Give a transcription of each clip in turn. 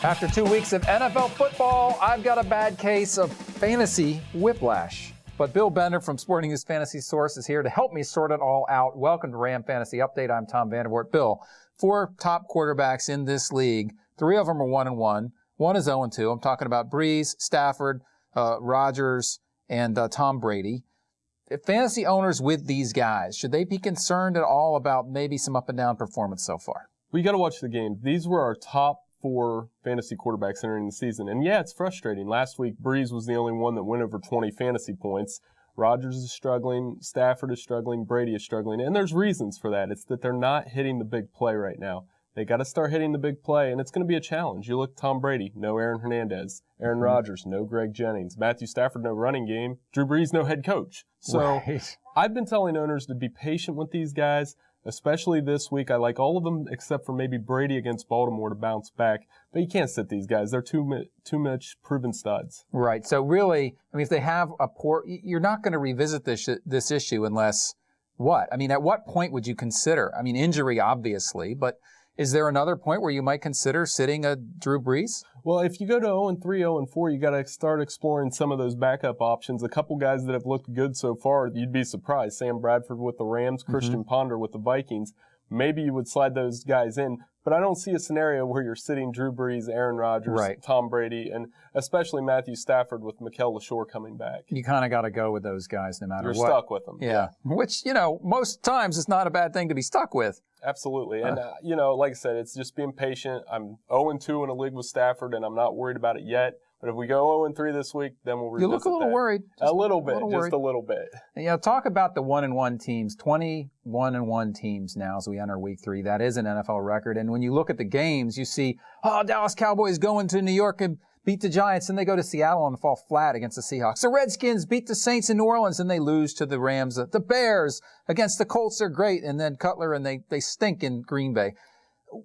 After 2 weeks of NFL football, I've got a bad case of fantasy whiplash. But Bill Bender from Sporting News Fantasy Source is here to help me sort it all out. Welcome to Ram Fantasy Update. I'm Tom Vandervoort. Bill, 4 top quarterbacks in this league. 3 of them are 1-1. 1 is 0-2. I'm talking about Brees, Stafford, Rodgers, and Tom Brady. If fantasy owners with these guys, should they be concerned at all about maybe some up and down performance so far? Well, you got to watch the game. These were our top 4 fantasy quarterbacks entering the season. And yeah, it's frustrating. Last week, Brees was the only one that went over 20 fantasy points. Rodgers is struggling. Stafford is struggling. Brady is struggling. And there's reasons for that. It's that they're not hitting the big play right now. They got to start hitting the big play, and it's going to be a challenge. You look at Tom Brady, no Aaron Hernandez. Aaron Rodgers, no Greg Jennings. Matthew Stafford, no running game. Drew Brees, no head coach. So I've been telling owners to be patient with these guys, especially this week. I like all of them except for maybe Brady against Baltimore to bounce back. But you can't sit these guys. They're too much proven studs. Right. So really, I mean, if they have a poor, you're not going to revisit this issue unless what? I mean, at what point would you consider? I mean, injury, obviously, but is there another point where you might consider sitting a Drew Brees? Well, if you go to 0-3, 0-4, you got to start exploring some of those backup options. A couple guys that have looked good so far, you'd be surprised. Sam Bradford with the Rams, Christian Ponder with the Vikings. Maybe you would slide those guys in, but I don't see a scenario where you're sitting Drew Brees, Aaron Rodgers, Tom Brady, and especially Matthew Stafford with Mikel LaShore coming back. You kind of got to go with those guys no matter what. You're stuck with them. Yeah. Which, most times is not a bad thing to be stuck with. Absolutely. And, like I said, it's just being patient. I'm 0-2 in a league with Stafford, and I'm not worried about it yet. But if we go 0-3 this week, then we'll revisit that. You look a little worried. Just a little bit. And, talk about the 1-1 teams, 21-1 teams now as we enter week 3. That is an NFL record. And when you look at the games, you see, Dallas Cowboys going to New York and beat the Giants, and they go to Seattle and fall flat against the Seahawks. The Redskins beat the Saints in New Orleans, and they lose to the Rams. The Bears against the Colts are great, and then Cutler, and they stink in Green Bay.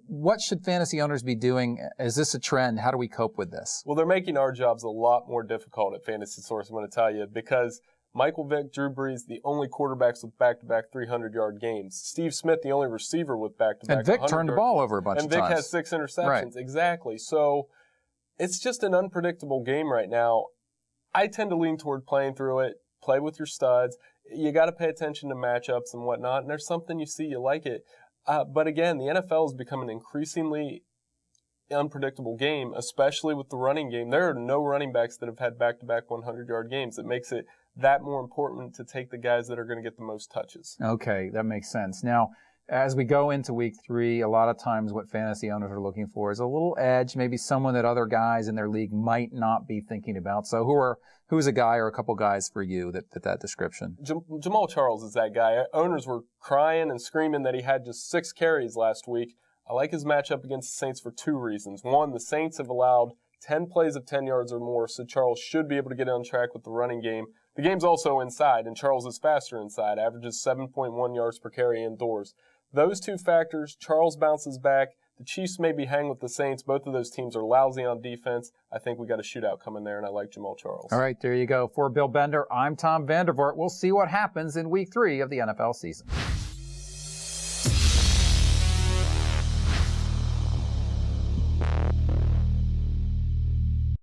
What should fantasy owners be doing? Is this a trend? How do we cope with this? Well, they're making our jobs a lot more difficult at Fantasy Source, I'm going to tell you, because Michael Vick, Drew Brees, the only quarterbacks with back-to-back 300-yard games. Steve Smith, the only receiver with back-to-back 100-yard. And Vick turned the ball over a bunch of times. And Vick has 6 interceptions. Right. Exactly. So it's just an unpredictable game right now. I tend to lean toward playing through it, play with your studs. You got to pay attention to matchups and whatnot, and there's something you see, you like it. But again, the NFL has become an increasingly unpredictable game, especially with the running game. There are no running backs that have had back-to-back 100-yard games. It makes it that more important to take the guys that are going to get the most touches. Okay, that makes sense. Now, as we go into week 3, a lot of times what fantasy owners are looking for is a little edge, maybe someone that other guys in their league might not be thinking about. So who's a guy or a couple guys for you that description? Jamaal Charles is that guy. Owners were crying and screaming that he had just 6 carries last week. I like his matchup against the Saints for 2 reasons. One, the Saints have allowed 10 plays of 10 yards or more, so Charles should be able to get on track with the running game. The game's also inside, and Charles is faster inside, averages 7.1 yards per carry indoors. Those 2 factors, Charles bounces back. The Chiefs maybe hang with the Saints. Both of those teams are lousy on defense. I think we got a shootout coming there, and I like Jamaal Charles. All right, there you go. For Bill Bender, I'm Tom Vandervoort. We'll see what happens in week 3 of the NFL season.